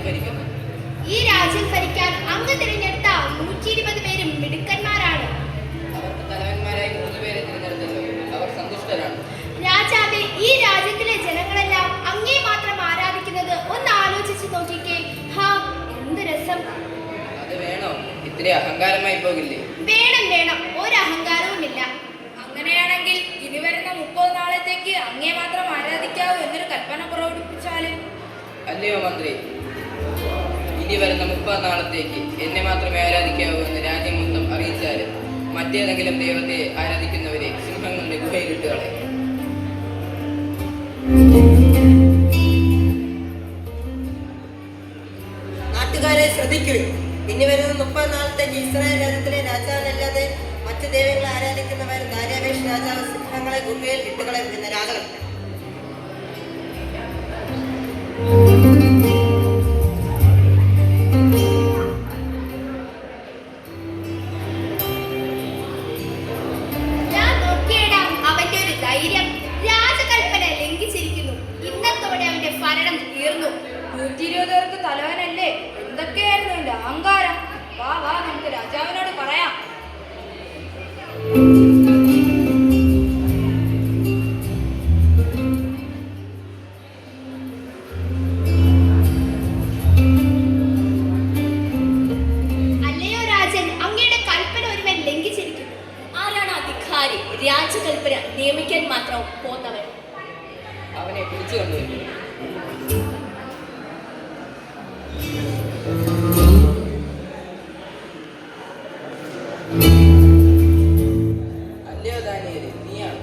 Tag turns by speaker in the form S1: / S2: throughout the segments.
S1: ഭരിക്കുന്നു.
S2: ഈ രാജ്യം ഭരിക്കാൻ അങ്ങ് തിരഞ്ഞെടുത്ത 120 പേരും മിടുക്കന്മാരാണ്.
S1: അവർക്ക് തലവന്മാരായി 3 പേരെ തിരഞ്ഞെടുത്തല്ലോ. അവർ സന്തുഷ്ടരാണ്.
S2: രാജാവേ, ഈ രാജ്യത്തിലെ ജനങ്ങളെല്ലാം അങ്ങേ മാത്രം ആരാധിക്കുന്നത് ഒന്ന് ആലോചിച്ച് നോക്കിക്കേ. ഹാ, എന്ത് രസം!
S1: അത് വേണോ? ഇത്തിരി അഹങ്കാരമായി പോകില്ലേ?
S2: വേണം വേണം, ഒരു അഹങ്കാരവുമില്ല.
S3: അങ്ങനെയാണെങ്കിൽ ഇനി വരുന്ന 30 നാളത്തേക്ക് അങ്ങേ മാത്രം ആരാധിക്കാവൂ എന്നൊരു കൽപ്പന പുറപ്പെടുവിച്ചാല്?
S1: അല്ലയോ മന്ത്രി, ഇനി വരുന്ന 30 നാളത്തേക്ക് എന്നെ മാത്രമേ ആരാധിക്കാവൂ എന്ന് രാജ്യം മൊത്തം അറിയിച്ചാൽ മറ്റേതെങ്കിലും ദൈവത്തെ ആരാധിക്കുന്നവരെ സിംഹങ്ങളുടെ ഗുഹയിലിട്ടുകളെ.
S4: നാട്ടുകാരെ ശ്രദ്ധിക്കൂ. ഇനി വരുന്ന 30 നാളത്തേക്ക് ഇസ്രായേൽ രാജ്യത്തിലെ രാജാവിനല്ലാതെ മറ്റു ദൈവങ്ങളെ ആരാധിക്കുന്നവർ ദാര്യാവേഷ് രാജാവ് സിംഹങ്ങളെ ഗുഹയിൽ ഇട്ടുകളയും എന്ന രാജകൽപ്പന.
S2: ഞാൻ നോക്കിയിടാ അവന്റെ ഒരു ധൈര്യം. രാജകൽപ്പന ലംഘിച്ചിരിക്കുന്നു. ഇന്നത്തോടെ അവന്റെ ഭരണം തീർന്നു.
S3: 120 പേർക്ക് തലവനല്ലേ? എന്തൊക്കെയായിരുന്നു എന്റെ അഹങ്കാരം! വാ വാ, നമുക്ക് രാജാവിനോട് പറയാം.
S2: അല്ലയോ രാജൻ, അങ്ങയുടെ കൽപ്പന ഒരുവൻ ലംഘിച്ചിരിക്കുന്നു. ആരാണ് അധികാരി? രാജകൽപ്പന നിയമിക്കാൻ മാത്രം പോന്നവൻ.
S1: അവനെ പിടിച്ചു കൊണ്ടുവരും. അല്ലയോ ദാനിയേലേ, നീയാണ്?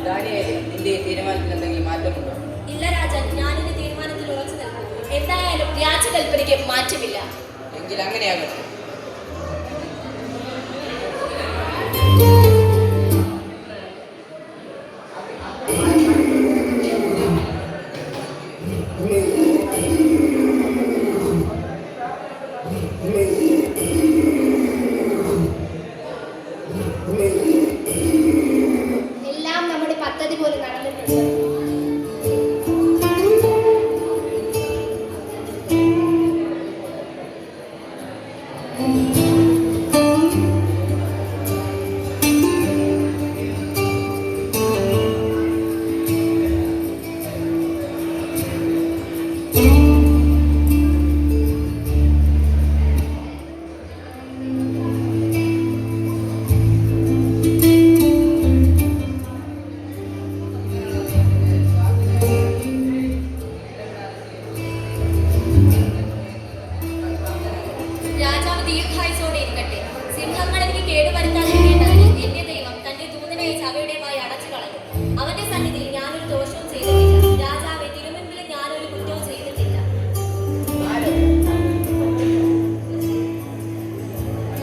S1: ദാനിയേലേ, നിന്റെ ഈ തീരുമാനത്തിൽ എന്തെങ്കിലും മാറ്റമുണ്ടോ?
S2: ഇല്ല രാജൻ, ഞാനിന്റെ തീരുമാനത്തിൽ ഉറച്ചു നിൽക്കുന്നു. എന്തായാലും രാജകൽപ്പനയ്ക്ക് മാറ്റമില്ല.
S1: എങ്കിൽ അങ്ങനെയാകട്ടെ.
S2: എല്ലാം നമ്മുടെ പദ്ധതി പോലെ നടന്നിട്ടുണ്ട്. രാജാവ് ദീർഘായുസ്സോടെ ഇരിക്കട്ടെ. സിംഹങ്ങൾ എനിക്ക് കേടുവരുത്താതിരിക്കേണ്ടതിന് എന്റെ ദൈവം തന്റെ ദൂതനായി സഭയുടെ വായി അടച്ചു കളഞ്ഞു. അവന്റെ സന്നിധിയിൽ ഞാനൊരു ദോഷവും ചെയ്തിട്ടില്ല. രാജാവെ, തിരുമുൻപിൽ ഞാനൊരു കുറ്റവും ചെയ്തിട്ടില്ല.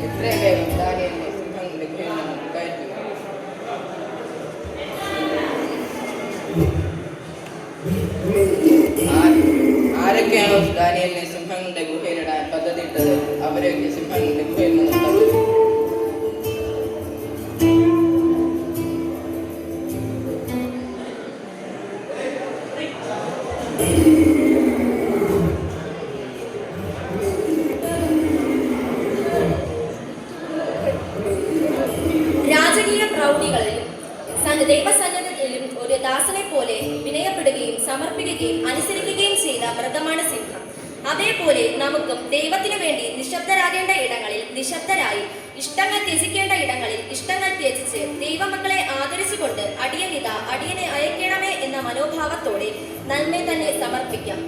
S1: എത്രയും വേഗം ദാനിയേലിനെ സിംഹങ്ങളുടെ ഗുഹയിൽ നിന്ന് കയറ്റുക. ആരൊക്കെയാണോ ദാനിയേലിനെ സിംഹങ്ങളുടെ ഗുഹയിലിടാൻ പദ്ധതിയിട്ടത് അവരെയൊക്കെ സിംഹങ്ങളുടെ ഗുഹയിൽ നിന്ന് തള്ളുക.
S2: രാജകീയ പ്രൗഢികളിലും ദൈവസന്നിധിയിലും ഒരു ദാസനെ പോലെ വിനയപ്പെടുകയും സമർപ്പിക്കുകയും അനുസരിക്കുകയും ചെയ്ത മൃഗമാണ് സിംഹം. അതേപോലെ നമുക്കും ദൈവത്തിനു വേണ്ടി നിശബ്ദരാകേണ്ട ഇടങ്ങളിൽ നിശബ്ദരായി, ഇഷ്ടങ്ങൾ ത്യജിക്കേണ്ട ഇടങ്ങളിൽ ഇഷ്ടങ്ങൾ ത്യജിച്ച് ദൈവമക്കളെ ആദരിച്ചുകൊണ്ട് അടിയനിതാ അടിയനെ അയക്കണമേ എന്ന മനോഭാവത്തോടെ നന്മ തന്നെ സമർപ്പിക്കാം.